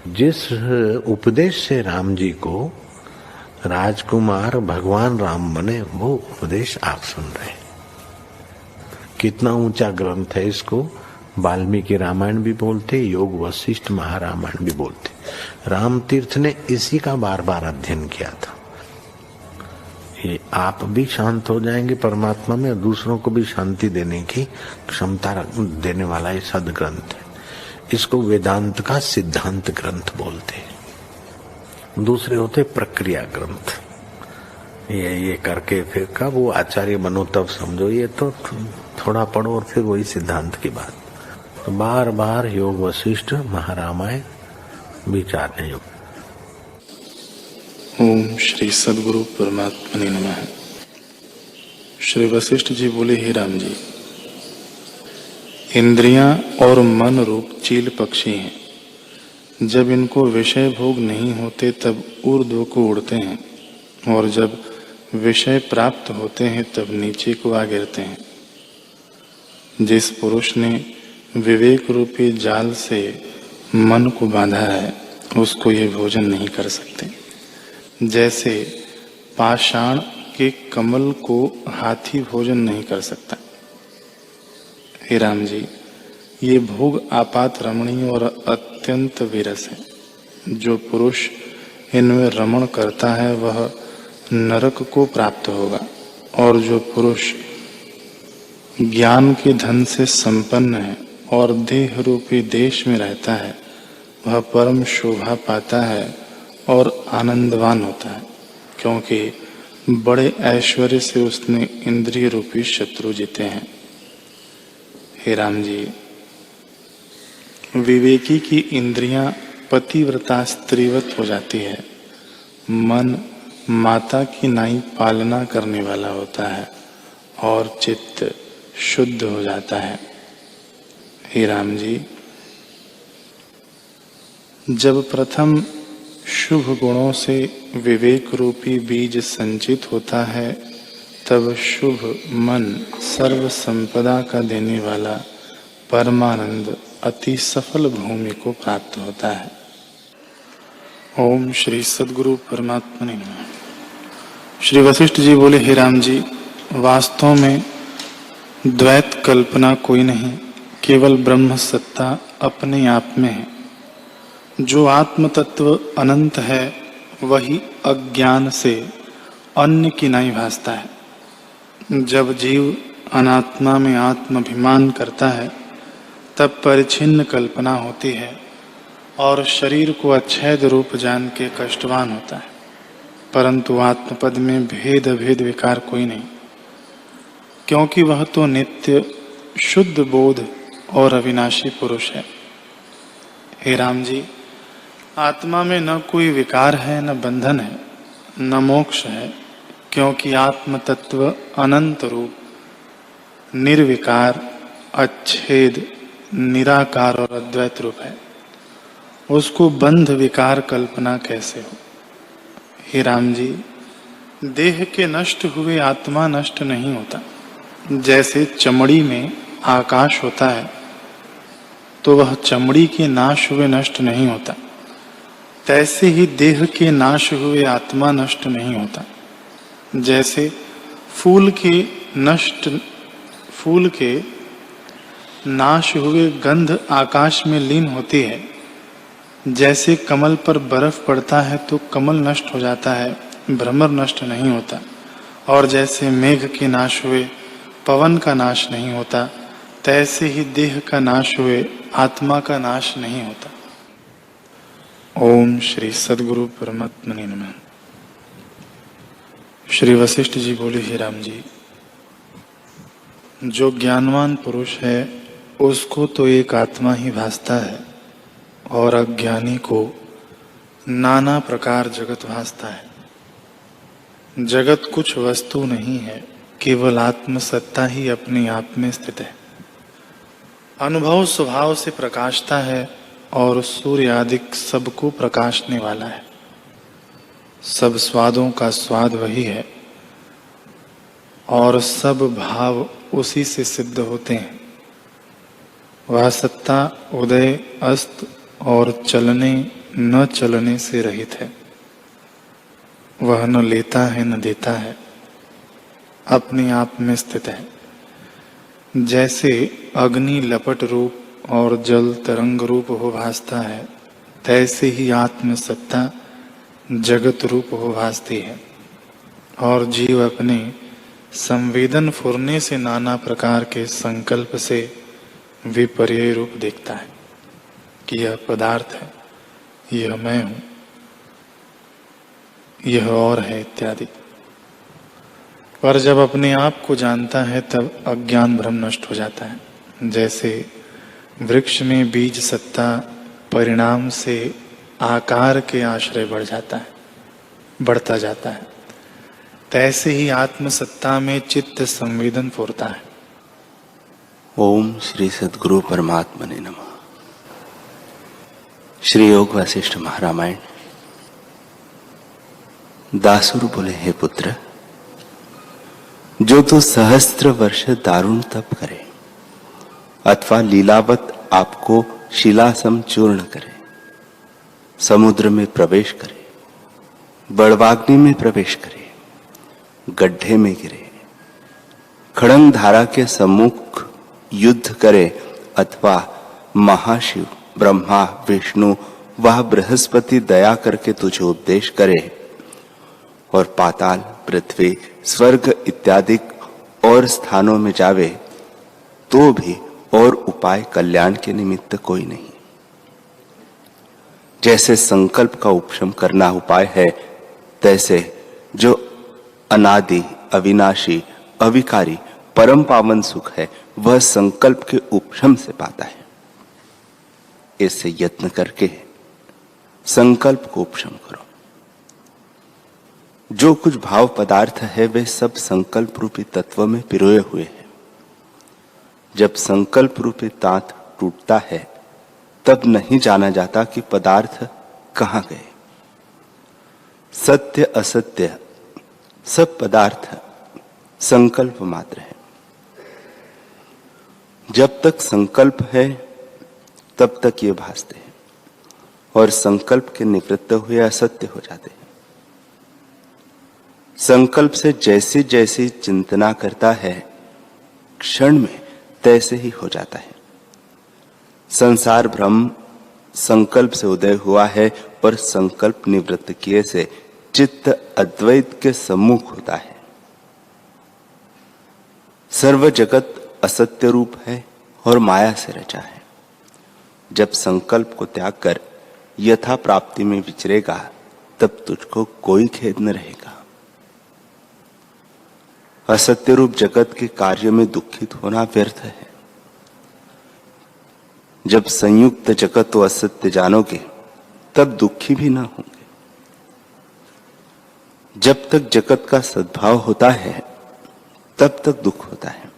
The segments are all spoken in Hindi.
जिस उपदेश से राम जी को राजकुमार भगवान राम बने, वो उपदेश आप सुन रहे हैं। कितना ऊंचा ग्रंथ है। इसको वाल्मीकि रामायण भी बोलते, योग वशिष्ठ महारामायण भी बोलते। राम तीर्थ ने इसी का बार बार अध्ययन किया था। ये आप भी शांत हो जाएंगे परमात्मा में, और दूसरों को भी शांति देने की क्षमता देने वाला ये सदग्रंथ है। इसको वेदांत का सिद्धांत ग्रंथ बोलते हैं। दूसरे होते प्रक्रिया ग्रंथ। ये करके फिर कब वो आचार्य बनो तब समझो, ये तो थोड़ा पढ़ो और फिर वही सिद्धांत की बात। तो बार बार योग वशिष्ठ महारामायण विचारने योग। ओम श्री सद्गुरु परमात्मने नमः। श्री वशिष्ठ जी बोले, हे राम जी, इंद्रियां और मन रूप चील पक्षी हैं। जब इनको विषय भोग नहीं होते तब ऊर्ध्व को उड़ते हैं, और जब विषय प्राप्त होते हैं तब नीचे को आ गिरते हैं। जिस पुरुष ने विवेक रूपी जाल से मन को बांधा है, उसको ये भोजन नहीं कर सकते। जैसे पाषाण के कमल को हाथी भोजन नहीं कर सकता। हे राम जी, ये भोग आपात रमणीय और अत्यंत विरस है। जो पुरुष इनमें रमण करता है वह नरक को प्राप्त होगा, और जो पुरुष ज्ञान के धन से संपन्न है और देह रूपी देश में रहता है, वह परम शोभा पाता है और आनंदवान होता है, क्योंकि बड़े ऐश्वर्य से उसने इंद्रिय रूपी शत्रु जीते हैं। हे राम जी, विवेकी की इंद्रियां पतिव्रता स्त्रीवत हो जाती है। मन माता की नाई पालना करने वाला होता है और चित्त शुद्ध हो जाता है। हे राम जी, जब प्रथम शुभ गुणों से विवेक रूपी बीज संचित होता है, तब शुभ मन सर्व संपदा का देने वाला परमानंद अति सफल भूमि को प्राप्त होता है। ओम श्री सद्गुरु परमात्मने नमः। श्री वशिष्ठ जी बोले, हे राम जी, वास्तव में द्वैत कल्पना कोई नहीं, केवल ब्रह्म सत्ता अपने आप में है। जो आत्म तत्व अनंत है, वही अज्ञान से अन्य की नहीं भासता है। जब जीव अनात्मा में आत्माभिमान करता है, तब परिच्छिन्न कल्पना होती है और शरीर को अच्छेद रूप जान के कष्टवान होता है। परंतु आत्मपद में भेद अभेद विकार कोई नहीं, क्योंकि वह तो नित्य शुद्ध बोध और अविनाशी पुरुष है। हे राम जी, आत्मा में न कोई विकार है, न बंधन है, न मोक्ष है, क्योंकि आत्म तत्व अनंत रूप, निर्विकार, अच्छेद, निराकार और अद्वैत रूप है। उसको बंध विकार कल्पना कैसे हो? हे राम जी, देह के नष्ट हुए आत्मा नष्ट नहीं होता। जैसे चमड़ी में आकाश होता है, तो वह चमड़ी के नाश हुए नष्ट नहीं होता। तैसे ही देह के नाश हुए आत्मा नष्ट नहीं होता। जैसे फूल के नाश हुए गंध आकाश में लीन होती है, जैसे कमल पर बर्फ पड़ता है तो कमल नष्ट हो जाता है, भ्रमर नष्ट नहीं होता। और जैसे मेघ के नाश हुए पवन का नाश नहीं होता, तैसे ही देह का नाश हुए आत्मा का नाश नहीं होता। ओम श्री सद्गुरु परमात्मने नमः। श्री वशिष्ठ जी बोले, हे राम जी, जो ज्ञानवान पुरुष है उसको तो एक आत्मा ही भासता है, और अज्ञानी को नाना प्रकार जगत भासता है। जगत कुछ वस्तु नहीं है, केवल आत्मसत्ता ही अपने आप में स्थित है। अनुभव स्वभाव से प्रकाशता है और सूर्य आदि सबको प्रकाशने वाला है। सब स्वादों का स्वाद वही है और सब भाव उसी से सिद्ध होते हैं। वह सत्ता उदय, अस्त और चलने, न चलने से रहित है। वह न लेता है न देता है, अपने आप में स्थित है। जैसे अग्नि लपट रूप और जल तरंग रूप हो भासता है, तैसे ही आत्म सत्ता जगत रूप हो भासती है। और जीव अपने संवेदन फुरने से नाना प्रकार के संकल्प से विपर्य रूप देखता है कि यह पदार्थ है, यह मैं हूं, यह और है इत्यादि। पर जब अपने आप को जानता है तब अज्ञान भ्रम नष्ट हो जाता है। जैसे वृक्ष में बीज सत्ता परिणाम से आकार के आश्रय बढ़ता जाता है, तैसे ही आत्म सत्ता में चित्त संवेदन फुरता है। ओम श्री सद्गुरु परमात्मने नमः। श्री योग वशिष्ठ महारामायण। दासुर बोले, हे पुत्र, जो तू सहस्त्र वर्ष दारुण तप करे अथवा लीलावत आपको शिलासम चूर्ण करे, समुद्र में प्रवेश करे, बड़वाग्नि में प्रवेश करे, गड्ढे में गिरे, खड़ंग धारा के सम्मुख युद्ध करे अथवा महाशिव ब्रह्मा विष्णु वह बृहस्पति दया करके तुझे उपदेश करे और पाताल पृथ्वी स्वर्ग इत्यादि और स्थानों में जावे, तो भी और उपाय कल्याण के निमित्त कोई नहीं। जैसे संकल्प का उपशम करना उपाय है, तैसे जो अनादि अविनाशी अविकारी परम पावन सुख है वह संकल्प के उपशम से पाता है। इससे यत्न करके संकल्प को उपशम करो। जो कुछ भाव पदार्थ है वे सब संकल्प रूपी तत्व में पिरोए हुए हैं। जब संकल्प रूपी तांत टूटता है तब नहीं जाना जाता कि पदार्थ कहां गए। सत्य असत्य सब पदार्थ संकल्प मात्र है। जब तक संकल्प है तब तक ये भासते हैं और संकल्प के निवृत्त हुए असत्य हो जाते हैं। संकल्प से जैसी जैसी चिंतना करता है क्षण में तैसे ही हो जाता है। संसार भ्रम संकल्प से उदय हुआ है और संकल्प निवृत्त किए से चित्त अद्वैत के सम्मुख होता है। सर्व जगत असत्य रूप है और माया से रचा है। जब संकल्प को त्याग कर यथा प्राप्ति में विचरेगा तब तुझको कोई खेद न रहेगा। असत्य रूप जगत के कार्य में दुखित होना व्यर्थ है। जब संयुक्त जगत व असत्य जानोगे तब दुखी भी न होंगे। जब तक जगत का सद्भाव होता है तब तक दुख होता है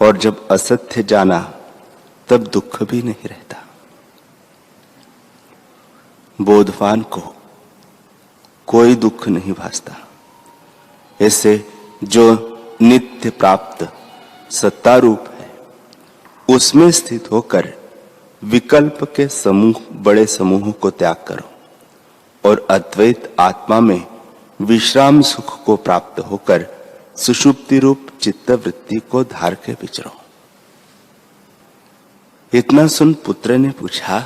और जब असत्य जाना तब दुख भी नहीं रहता। बोधवान को कोई दुख नहीं भासता। ऐसे जो नित्य प्राप्त सत्ता रूप है उसमें स्थित होकर विकल्प के समूह बड़े समूह को त्याग करो और अद्वैत आत्मा में विश्राम सुख को प्राप्त होकर सुषुप्ति रूप चित्त वृत्ति को धार के विचरो। इतना सुन पुत्र ने पूछा,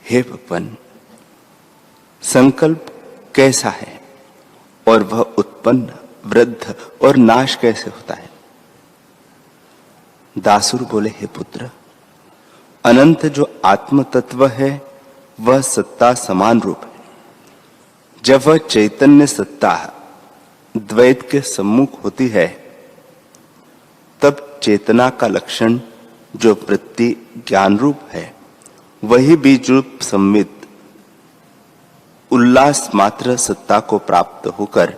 हे भगवान, संकल्प कैसा है और वह उत्पन्न वृद्ध और नाश कैसे होता है? दासुर बोले, हे पुत्र, अनंत जो आत्म तत्व है वह सत्ता समान रूप है। जब वह चैतन्य सत्ता द्वैत के सम्मुख होती है तब चेतना का लक्षण जो वृत्ति ज्ञान रूप है वही बीज रूप संवित उल्लास मात्र सत्ता को प्राप्त होकर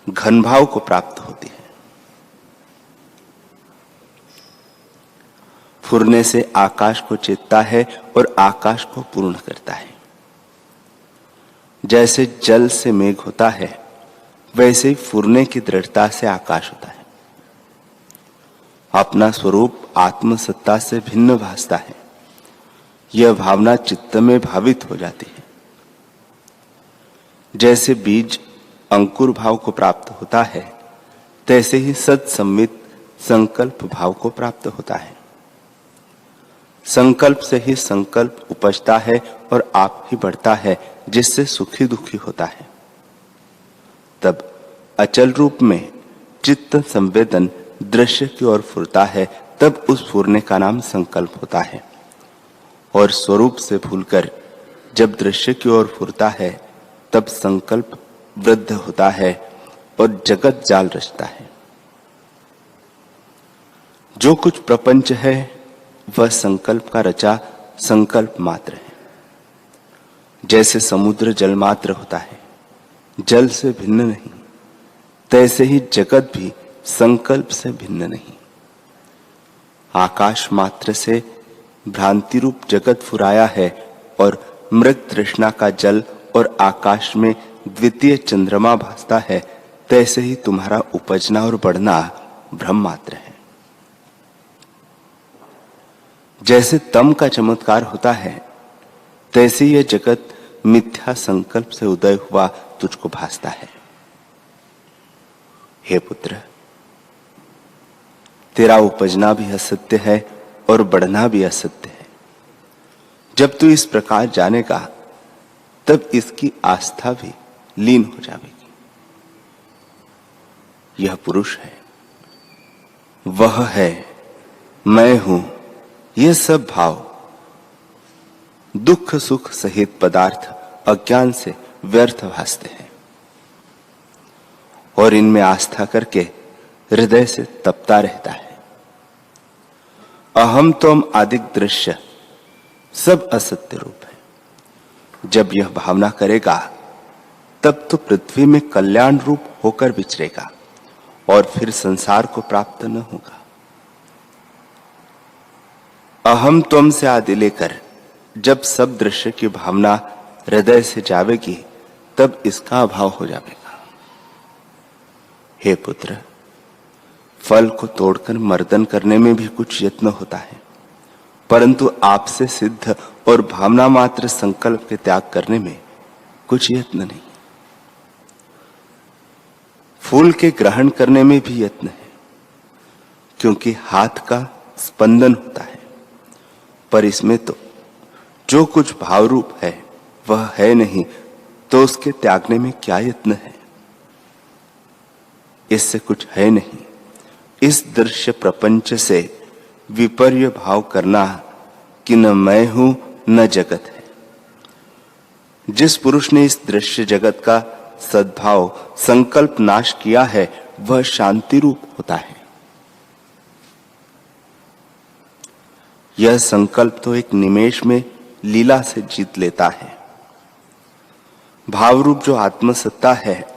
घन भाव को प्राप्त होती है। फुरने से आकाश को चेतता है और आकाश को पूर्ण करता है। जैसे जल से मेघ होता है वैसे ही फुरने की दृढ़ता से आकाश होता है। अपना स्वरूप आत्म सत्ता से भिन्न भासता है यह भावना चित्त में भावित हो जाती है। जैसे बीज अंकुर भाव को प्राप्त होता है, तैसे ही सत्सम्मित संकल्प भाव को प्राप्त होता है। संकल्प से ही संकल्प उपजता है और आप ही बढ़ता है, जिससे सुखी दुखी होता है। तब अचल रूप में चित्त संवेदन दृश्य की ओर फुरता है, तब उस फुरने का नाम संकल्प होता है। और स्वरूप से भूलकर जब दृश्य की ओर फुरता है, तब संकल्प वृद्ध होता है और जगत जाल रचता है। जो कुछ प्रपंच है वह संकल्प का रचा संकल्प मात्र है। जैसे समुद्र जल मात्र होता है, जल से भिन्न नहीं, तैसे ही जगत भी संकल्प से भिन्न नहीं। आकाश मात्र से भ्रांति रूप जगत फुराया है और मृग तृष्णा का जल और आकाश में द्वितीय चंद्रमा भासता है, तैसे ही तुम्हारा उपजना और बढ़ना भ्रम मात्र है। जैसे तम का चमत्कार होता है, तैसे यह जगत मिथ्या संकल्प से उदय हुआ तुझको भासता है। हे पुत्र, तेरा उपजना भी असत्य है और बढ़ना भी असत्य है। जब तू इस प्रकार जानेगा, तब इसकी आस्था भी लीन हो जाएगी। यह पुरुष है, वह है, मैं हूं, ये सब भाव दुख सुख सहित पदार्थ अज्ञान से व्यर्थ भासते हैं और इनमें आस्था करके हृदय से तपता रहता है। अहम तोम आदिक दृश्य सब असत्य रूप है। जब यह भावना करेगा, तब तो पृथ्वी में कल्याण रूप होकर विचरेगा और फिर संसार को प्राप्त न होगा। अहम त्वम से आदि लेकर जब सब दृश्य की भावना हृदय से जावेगी, तब इसका अभाव हो जाएगा। हे पुत्र, फल को तोड़कर मर्दन करने में भी कुछ यत्न होता है, परंतु आपसे सिद्ध और भावना मात्र संकल्प के त्याग करने में कुछ यत्न नहीं। फूल के ग्रहण करने में भी यत्न है, क्योंकि हाथ का स्पंदन होता है, पर इसमें तो जो कुछ भाव रूप है वह है नहीं, तो उसके त्यागने में क्या यत्न है। इससे कुछ है नहीं। इस दृश्य प्रपंच से विपर्य भाव करना कि न मैं हूं न जगत है। जिस पुरुष ने इस दृश्य जगत का सद्भाव संकल्प नाश किया है, वह शांति रूप होता है। यह संकल्प तो एक निमेष में लीला से जीत लेता है। भाव रूप जो आत्मसत्ता है,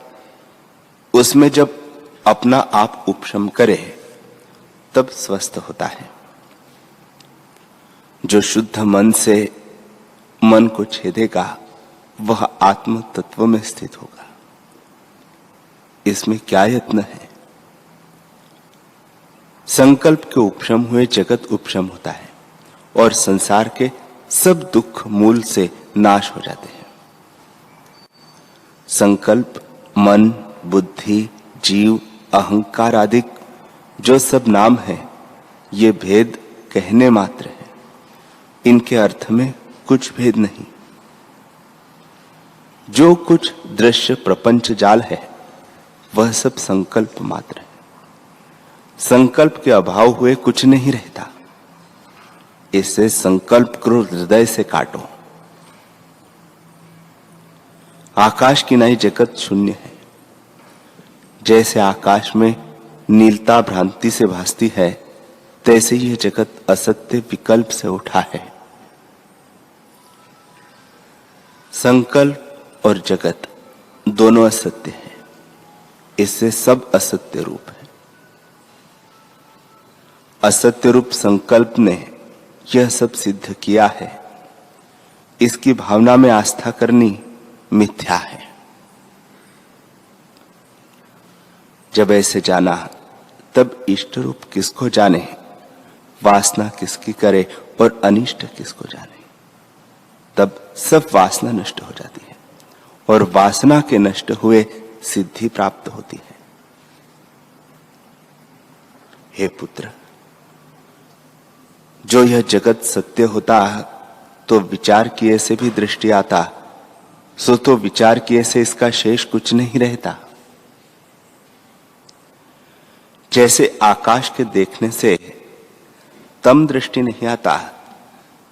उसमें जब अपना आप उपशम करे, तब स्वस्थ होता है। जो शुद्ध मन से मन को छेदेगा, वह आत्म तत्व में स्थित होगा। इसमें क्या यत्न है। संकल्प के उपशम हुए जगत उपशम होता है और संसार के सब दुख मूल से नाश हो जाते हैं। संकल्प, मन, बुद्धि, जीव, अहंकार आदि जो सब नाम है, ये भेद कहने मात्र है। इनके अर्थ में कुछ भेद नहीं। जो कुछ दृश्य प्रपंच जाल है, वह सब संकल्प मात्र है। संकल्प के अभाव हुए कुछ नहीं रहता। इससे संकल्प क्रोध हृदय से काटो। आकाश की नई जगत शून्य है। जैसे आकाश में नीलता भ्रांति से भासती है, तैसे यह जगत असत्य विकल्प से उठा है। संकल्प और जगत दोनों असत्य है। इससे सब असत्य रूप है। असत्य रूप संकल्प ने यह सब सिद्ध किया है। इसकी भावना में आस्था करनी मिथ्या है। जब ऐसे जाना, तब इष्ट रूप किसको जाने, वासना किसकी करे और अनिष्ट किसको जाने। सब वासना नष्ट हो जाती है और वासना के नष्ट हुए सिद्धि प्राप्त होती है। हे पुत्र, जो यह जगत सत्य होता तो विचार किए से भी दृष्टि आता, सो तो विचार किए से इसका शेष कुछ नहीं रहता। जैसे आकाश के देखने से तम दृष्टि नहीं आता,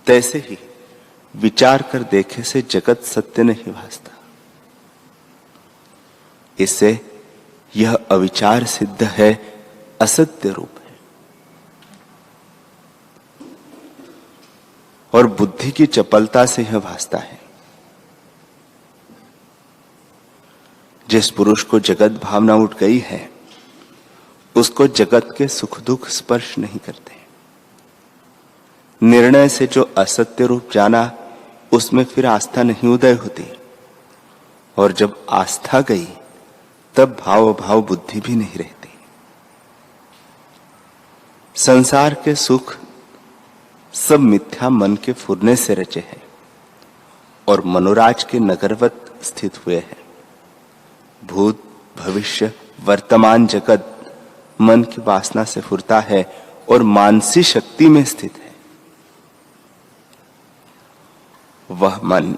तैसे ही विचार कर देखे से जगत सत्य नहीं भासता। इससे यह अविचार सिद्ध है, असत्य रूप है। और बुद्धि की चपलता से यह भासता है। जिस पुरुष को जगत भावना उठ गई है, उसको जगत के सुख दुख स्पर्श नहीं करते। निर्णय से जो असत्य रूप जाना, उसमें फिर आस्था नहीं उदय होती, और जब आस्था गई तब भाव अभाव बुद्धि भी नहीं रहती। संसार के सुख सब मिथ्या मन के फुरने से रचे हैं और मनोराज के नगरवत स्थित हुए हैं। भूत भविष्य वर्तमान जगत मन की वासना से फुरता है और मानसी शक्ति में स्थित है। वह मन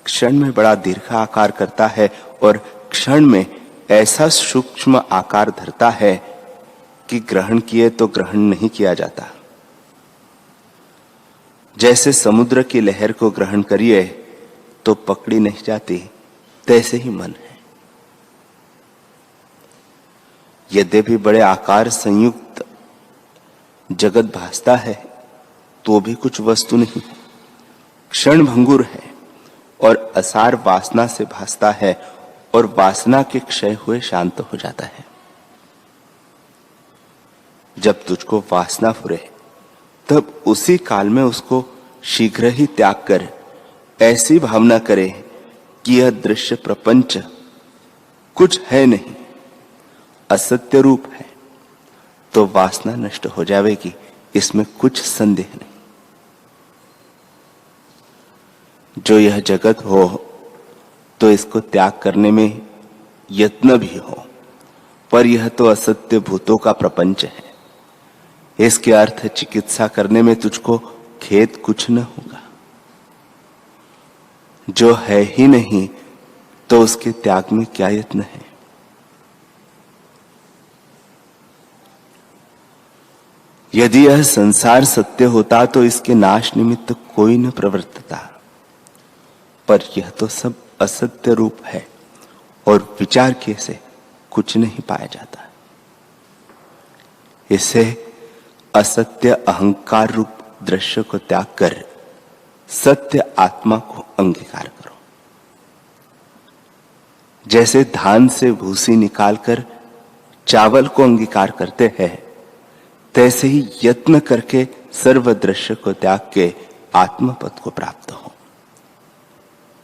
क्षण में बड़ा दीर्घ आकार करता है और क्षण में ऐसा सूक्ष्म आकार धरता है कि ग्रहण किए तो ग्रहण नहीं किया जाता। जैसे समुद्र की लहर को ग्रहण करिए तो पकड़ी नहीं जाती, तैसे ही मन है। यद्यपि बड़े आकार संयुक्त जगत भासता है, तो भी कुछ वस्तु नहीं है, क्षण भंगुर है और असार वासना से भासता है और वासना के क्षय हुए शांत हो जाता है। जब तुझको वासना फुरे तब उसी काल में उसको शीघ्र ही त्याग कर ऐसी भावना करे कि यह दृश्य प्रपंच कुछ है नहीं, असत्य रूप है, तो वासना नष्ट हो जाएगी, इसमें कुछ संदेह नहीं। जो यह जगत हो तो इसको त्याग करने में यत्न भी हो, पर यह तो असत्य भूतों का प्रपंच है। इसके अर्थ चिकित्सा करने में तुझको खेद कुछ न होगा। जो है ही नहीं तो उसके त्याग में क्या यत्न है। यदि यह संसार सत्य होता तो इसके नाश निमित्त कोई न प्रवर्तता, पर यह तो सब असत्य रूप है और विचार किए से कुछ नहीं पाया जाता। इसे असत्य अहंकार रूप दृश्य को त्याग कर सत्य आत्मा को अंगीकार करो। जैसे धान से भूसी निकालकर चावल को अंगीकार करते हैं, तैसे ही यत्न करके सर्व दृश्य को त्याग के आत्मपद को प्राप्त हो।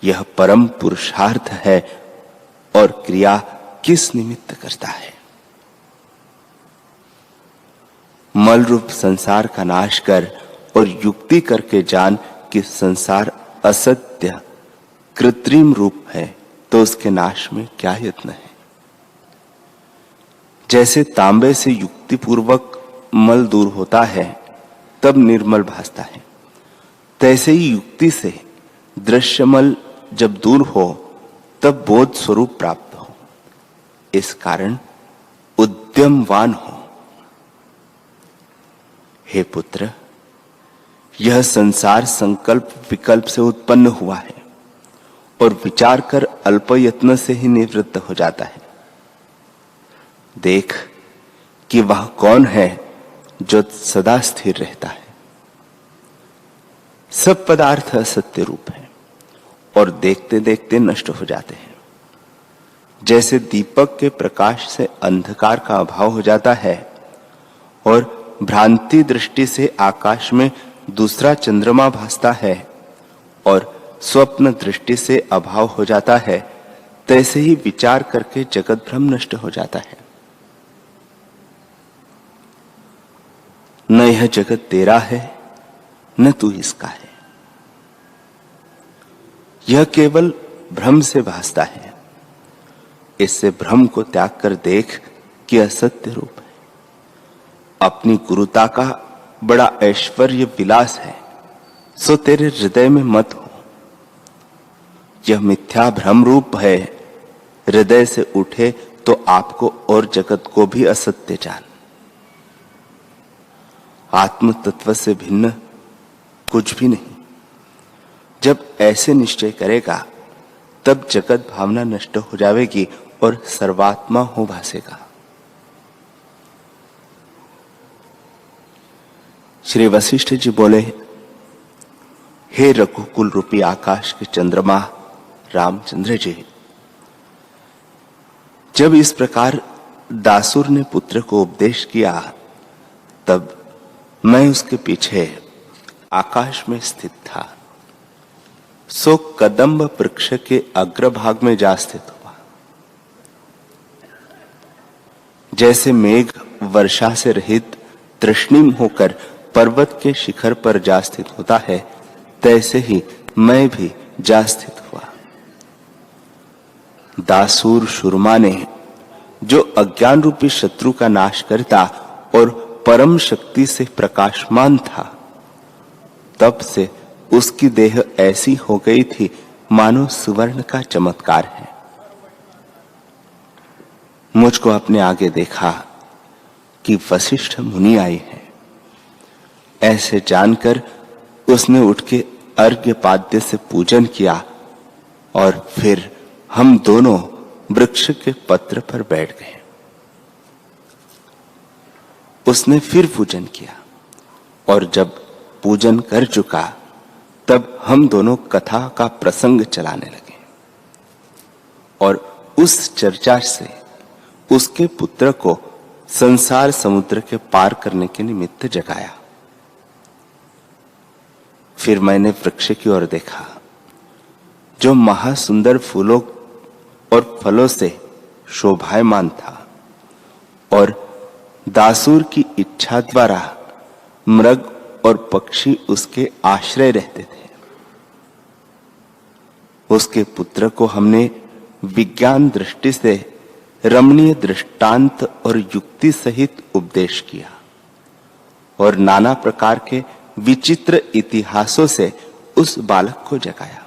यह परम पुरुषार्थ है और क्रिया किस निमित्त करता है। मल रूप संसार का नाश कर और युक्ति करके जान कि संसार असत्य कृत्रिम रूप है, तो उसके नाश में क्या यत्न है। जैसे तांबे से युक्ति पूर्वक मल दूर होता है तब निर्मल भासता है, तैसे ही युक्ति से दृश्यमल जब दूर हो तब बोध स्वरूप प्राप्त हो। इस कारण उद्यमवान हो। हे पुत्र, यह संसार संकल्प विकल्प से उत्पन्न हुआ है और विचार कर अल्प यत्न से ही निवृत्त हो जाता है। देख कि वह कौन है जो सदा स्थिर रहता है। सब पदार्थ असत्य रूप है और देखते देखते नष्ट हो जाते हैं। जैसे दीपक के प्रकाश से अंधकार का अभाव हो जाता है और भ्रांति दृष्टि से आकाश में दूसरा चंद्रमा भासता है और स्वप्न दृष्टि से अभाव हो जाता है, तैसे ही विचार करके जगत भ्रम नष्ट हो जाता है। न यह जगत तेरा है न तू इसका है। यह केवल भ्रम से भासता है। इससे भ्रम को त्याग कर देख कि असत्य रूप है। अपनी गुरुता का बड़ा ऐश्वर्य विलास है, सो तेरे हृदय में मत हो। यह मिथ्या भ्रम रूप है, हृदय से उठे तो आपको और जगत को भी असत्य जान। आत्म तत्व से भिन्न कुछ भी नहीं। जब ऐसे निश्चय करेगा तब जगत भावना नष्ट हो जाएगी और सर्वात्मा हो भासेगा। श्री वशिष्ठ जी बोले, हे रघुकुल रूपी आकाश के चंद्रमा रामचंद्र जी, जब इस प्रकार दासुर ने पुत्र को उपदेश किया तब मैं उसके पीछे आकाश में स्थित था। सो कदम्ब वृक्ष के अग्रभाग में जा स्थित हुआ। जैसे मेघ वर्षा से रहित तृष्णिम होकर पर्वत के शिखर पर जा स्थित होता है, तैसे ही मैं भी जा स्थित हुआ। दासूर शुरमा ने जो अज्ञान रूपी शत्रु का नाश करता और परम शक्ति से प्रकाशमान था, तब से उसकी देह ऐसी हो गई थी मानो सुवर्ण का चमत्कार है। मुझको अपने आगे देखा कि वशिष्ठ मुनि आए हैं। ऐसे जानकर उसने उठ के अर्घ्य पाद्य से पूजन किया और फिर हम दोनों वृक्ष के पत्र पर बैठ गए। उसने फिर पूजन किया और जब पूजन कर चुका तब हम दोनों कथा का प्रसंग चलाने लगे और उस चर्चा से उसके पुत्र को संसार समुद्र के पार करने के निमित्त जगाया। फिर मैंने वृक्ष की ओर देखा जो महासुंदर फूलों और फलों से शोभायमान था और दासूर की इच्छा द्वारा मृग और पक्षी उसके आश्रय रहते थे। उसके पुत्र को हमने विज्ञान दृष्टि से रमणीय दृष्टांत और युक्ति सहित उपदेश किया और नाना प्रकार के विचित्र इतिहासों से उस बालक को जगाया।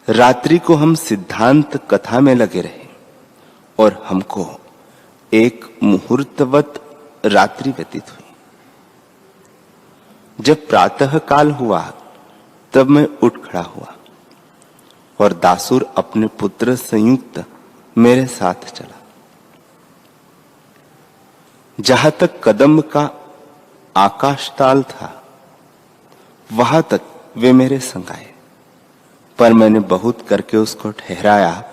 रात्रि को हम सिद्धांत कथा में लगे रहे और हमको एक मुहूर्तवत रात्रि व्यतीत हुई। जब प्रातः काल हुआ तब मैं उठ खड़ा हुआ और दासूर अपने पुत्र संयुक्त मेरे साथ चला। जहां तक कदम का आकाशताल था वहां तक वे मेरे संग आए, पर मैंने बहुत करके उसको ठहराया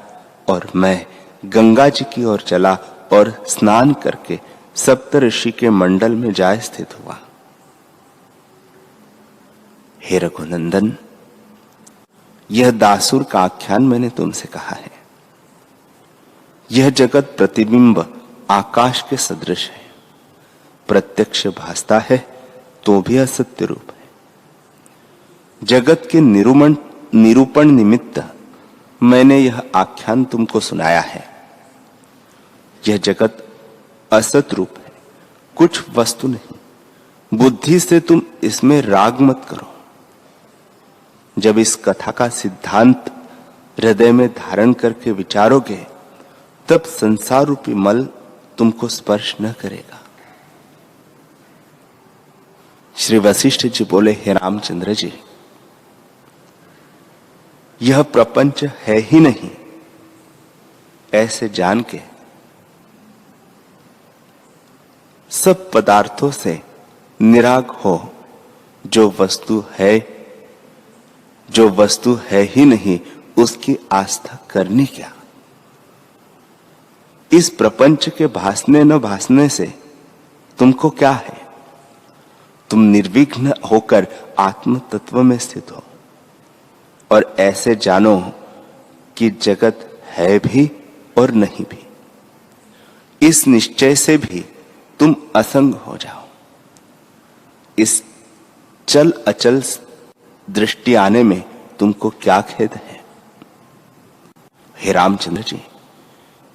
और मैं गंगा जी की ओर चला और स्नान करके सप्तऋषि के मंडल में जा स्थित हुआ। हे रघुनंदन, यह दासुर का आख्यान मैंने तुमसे कहा है। यह जगत प्रतिबिंब आकाश के सदृश है, प्रत्यक्ष भासता है तो भी असत्य रूप है। जगत के निरूपण निमित्त मैंने यह आख्यान तुमको सुनाया है। यह जगत असत रूप है, कुछ वस्तु नहीं। बुद्धि से तुम इसमें राग मत करो। जब इस कथा का सिद्धांत हृदय में धारण करके विचारोगे तब संसार रूपी मल तुमको स्पर्श न करेगा। श्री वशिष्ठ जी बोले, हे रामचंद्र जी, यह प्रपंच है ही नहीं, ऐसे जान के सब पदार्थों से निराग हो। जो वस्तु है ही नहीं, उसकी आस्था करनी क्या। इस प्रपंच के भासने न भासने से तुमको क्या है। तुम निर्विघ्न होकर आत्म तत्व में स्थित हो और ऐसे जानो कि जगत है भी और नहीं भी। इस निश्चय से भी तुम असंग हो जाओ। इस चल अचल दृष्टि आने में तुमको क्या खेद है? हे रामचंद्र जी,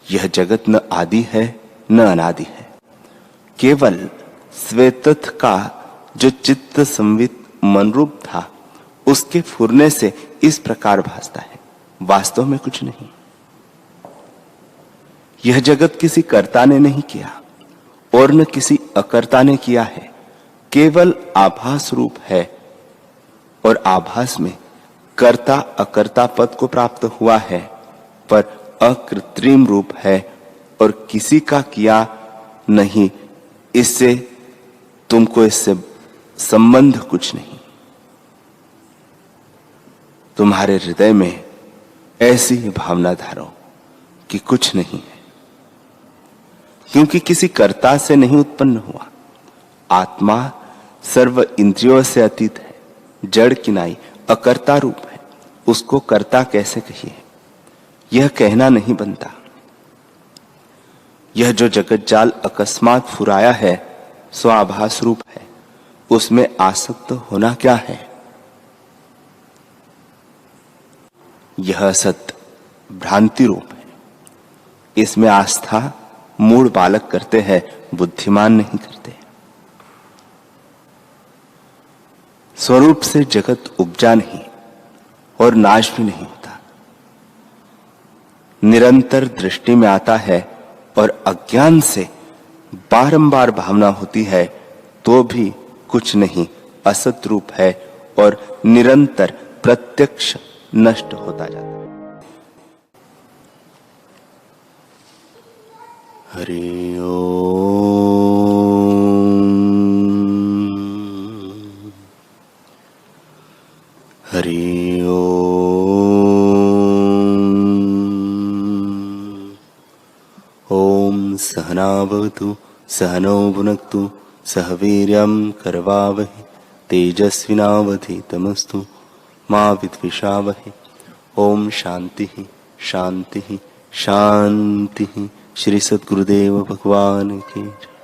यह जगत न आदि है न अनादि है। केवल श्वेतत्व का जो चित्त संवित मन रूप था, उसके फुरने से इस प्रकार भासता है, वास्तव में कुछ नहीं। यह जगत किसी कर्ता ने नहीं किया और न किसी अकर्ता ने किया है, केवल आभास रूप है और आभास में कर्ता अकर्ता पद को प्राप्त हुआ है, पर अकृत्रिम रूप है और किसी का किया नहीं। इससे तुमको इससे संबंध कुछ नहीं। तुम्हारे हृदय में ऐसी भावना धारो कि कुछ नहीं है, क्योंकि किसी कर्ता से नहीं उत्पन्न हुआ। आत्मा सर्व इंद्रियों से अतीत है, जड़ किनाई अकर्ता रूप है, उसको कर्ता कैसे कहिए? यह कहना नहीं बनता। यह जो जगत जाल अकस्मात फुराया है सो आभास रूप है, उसमें आसक्त होना क्या है? यह सत्य भ्रांति रूप है, इसमें आस्था मूढ़ बालक करते हैं, बुद्धिमान नहीं करते। स्वरूप से जगत उपजा नहीं और नाश भी नहीं होता, निरंतर दृष्टि में आता है और अज्ञान से बारंबार भावना होती है तो भी कुछ नहीं, असत रूप है और निरंतर प्रत्यक्ष नष्ट होता जाता है। हरि ओम। हरि ओम। सहना भवतु सहनौ भुनक्तु सह वीर्यं करवावहै तेजस्विनावधीतमस्तु मा विद्विषावहै। ओम शांति शांति शांति। श्री सद्गुरुदेव भगवान की जय।